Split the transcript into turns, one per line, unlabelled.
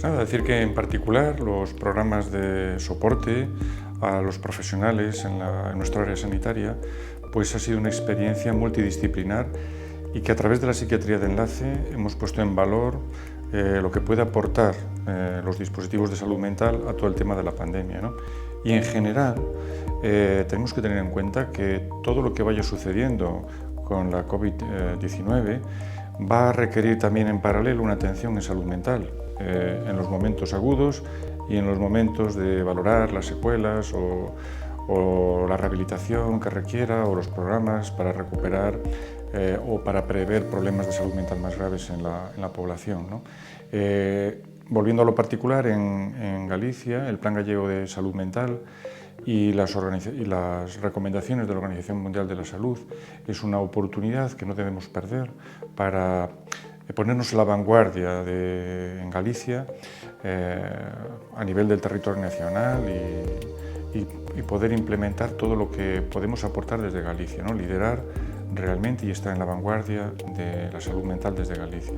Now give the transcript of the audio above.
Nada, decir que en particular los programas de soporte a los profesionales en nuestra área sanitaria pues ha sido una experiencia multidisciplinar y que a través de la psiquiatría de enlace hemos puesto en valor lo que puede aportar los dispositivos de salud mental a todo el tema de la pandemia, ¿no? Y en general tenemos que tener en cuenta que todo lo que vaya sucediendo con la COVID-19 va a requerir también en paralelo una atención en salud mental, en los momentos agudos y en los momentos de valorar las secuelas o la rehabilitación que requiera o los programas para recuperar o para prever problemas de salud mental más graves en la población, ¿no? Volviendo a lo particular, en Galicia, el Plan Gallego de Salud Mental y las recomendaciones de la Organización Mundial de la Salud es una oportunidad que no debemos perder para ponernos a la vanguardia en Galicia a nivel del territorio nacional y poder implementar todo lo que podemos aportar desde Galicia, ¿no? Liderar realmente y estar en la vanguardia de la salud mental desde Galicia.